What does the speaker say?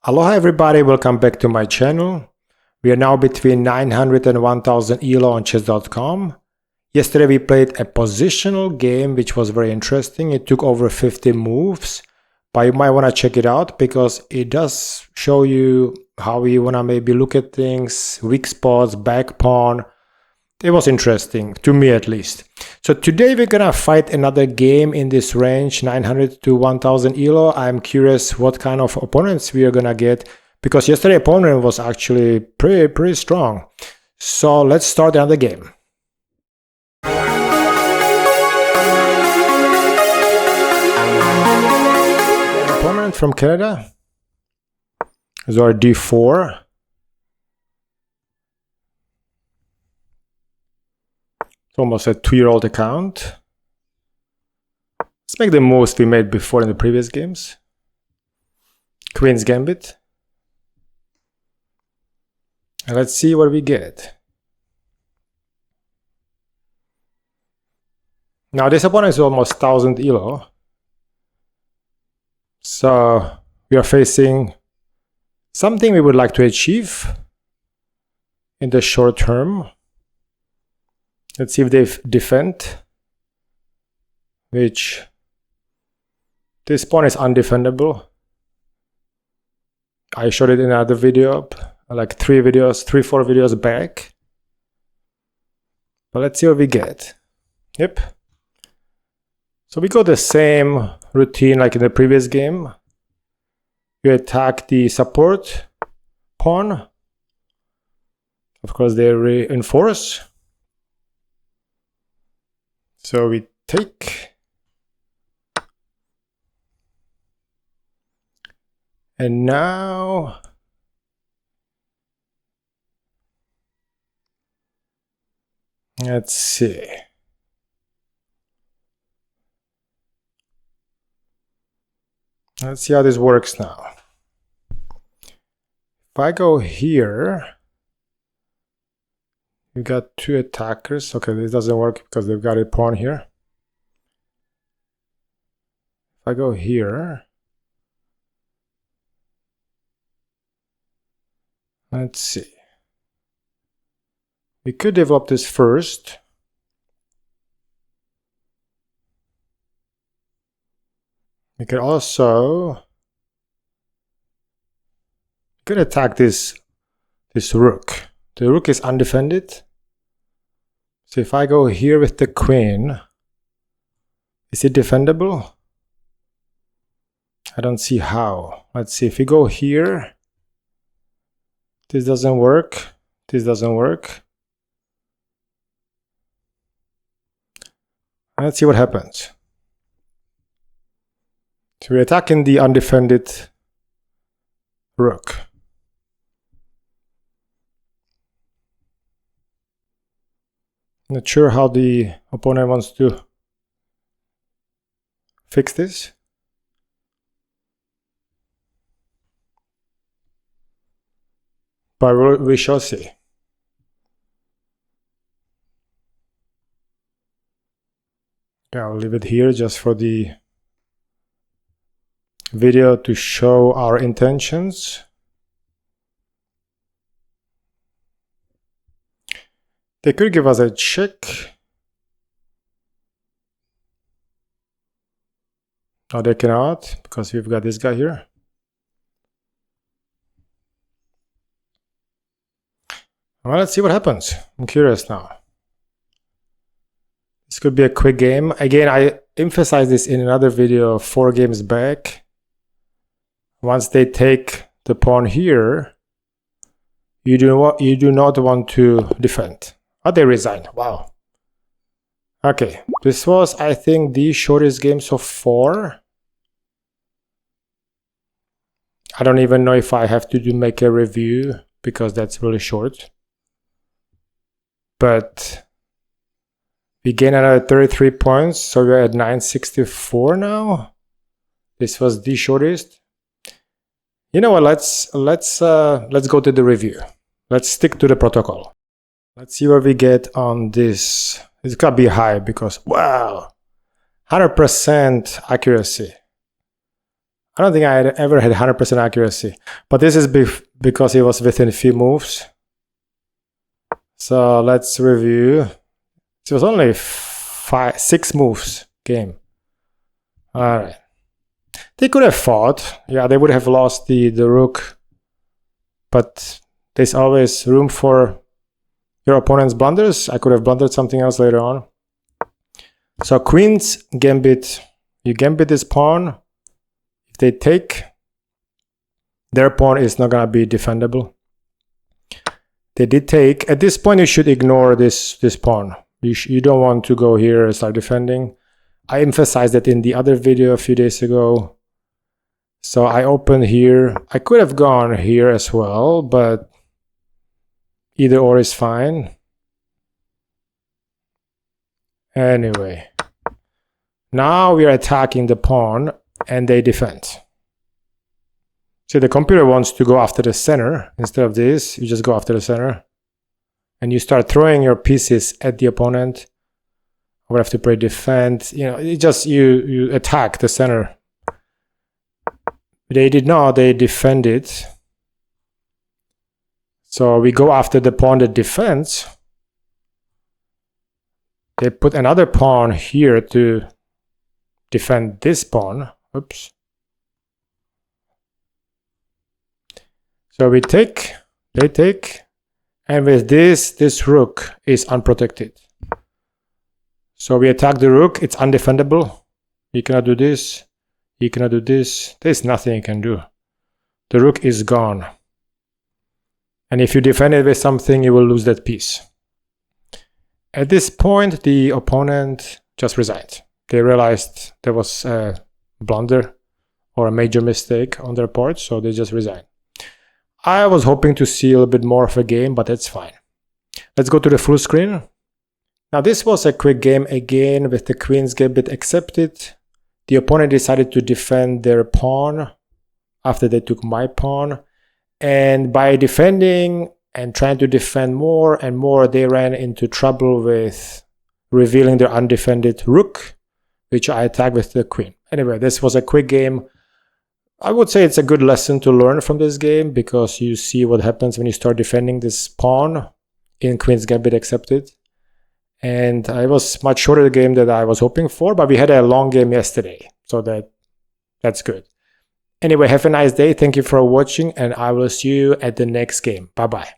Aloha everybody, welcome back to my channel. We are now between 900 and 1000 ELO on chess.com. Yesterday we played a positional game which was very interesting. It took over 50 moves, but you might want to check it out because it does show you how you want to maybe look at things, weak spots, back pawn. It was interesting, to me at least. So today we're gonna fight another game in this range, 900 to 1000 ELO. I'm curious what kind of opponents we are gonna get, because yesterday opponent was actually pretty strong. So let's start another game. Opponent from Canada is our D4. It's almost a 2-year-old account. Let's make the most we made before in the previous games. Queen's Gambit. And let's see what we get. Now this opponent is almost 1000 ELO. So we are facing something we would like to achieve in the short term. Let's see if they defend, which this pawn is undefendable. I showed it in another video, like 4 videos back. But let's see what we get. Yep. So we got the same routine like in the previous game. You attack the support pawn. Of course, they reinforce. So we take, and now let's see. Let's see how this works now. If I go here, we got 2 attackers. Okay, this doesn't work because they've got a pawn here. If I go here, let's see. We could develop this first. We could also attack this rook. The rook is undefended. So if I go here with the queen, is it defendable? I don't see how. Let's see. If we go here, this doesn't work. This doesn't work. Let's see what happens. So we're attacking the undefended rook. Not sure how the opponent wants to fix this. But we shall see. Okay, I'll leave it here just for the video to show our intentions. They could give us a check. No, they cannot, because we've got this guy here. Well, let's see what happens. I'm curious now. This could be a quick game. Again, I emphasized this in another video 4 games back. Once they take the pawn here, you do not want to defend. Oh, they resigned. Wow. Okay, this was, I think, the shortest game so far. I don't even know if I have to make a review because that's really short. But we gain another 33 points, so we're at 964 now. This was the shortest. You know what? Let's go to the review. Let's stick to the protocol. Let's see what we get on this. It's gotta be high because, wow, 100% accuracy. I don't think I had ever had 100% accuracy, but this is because it was within a few moves. So let's review. It was only 6 moves game. All right. They could have fought. Yeah, they would have lost the rook. But there's always room for your opponent's blunders. I could have blundered something else later on. So queen's gambit. You gambit this pawn. If they take, their pawn is not going to be defendable. They did take. At this point, you should ignore this pawn. You don't want to go here and start defending. I emphasized that in the other video a few days ago. So I opened here. I could have gone here as well, but either or is fine. Anyway, now we are attacking the pawn and they defend. See, the computer wants to go after the center. Instead of this, you just go after the center. And you start throwing your pieces at the opponent. I would have to play defend. You know, it just you attack the center. They did not, they defended. So we go after the pawn that defends. They put another pawn here to defend this pawn. Oops. So we take, they take, and with this rook is unprotected. So we attack the rook, it's undefendable. You cannot do this, you cannot do this. There's nothing you can do. The rook is gone. And if you defend it with something, you will lose that piece. At this point, the opponent just resigned. They realized there was a blunder or a major mistake on their part, so they just resigned. I was hoping to see a little bit more of a game, but that's fine. Let's go to the full screen. Now this was a quick game again with the queen's gambit accepted. The opponent decided to defend their pawn after they took my pawn. And by defending and trying to defend more and more, they ran into trouble with revealing their undefended rook, which I attacked with the queen. Anyway, this was a quick game. I would say it's a good lesson to learn from this game because you see what happens when you start defending this pawn in queen's gambit accepted. And it was much shorter game than I was hoping for, but we had a long game yesterday, so that's good. Anyway, have a nice day. Thank you for watching, and I will see you at the next game. Bye-bye.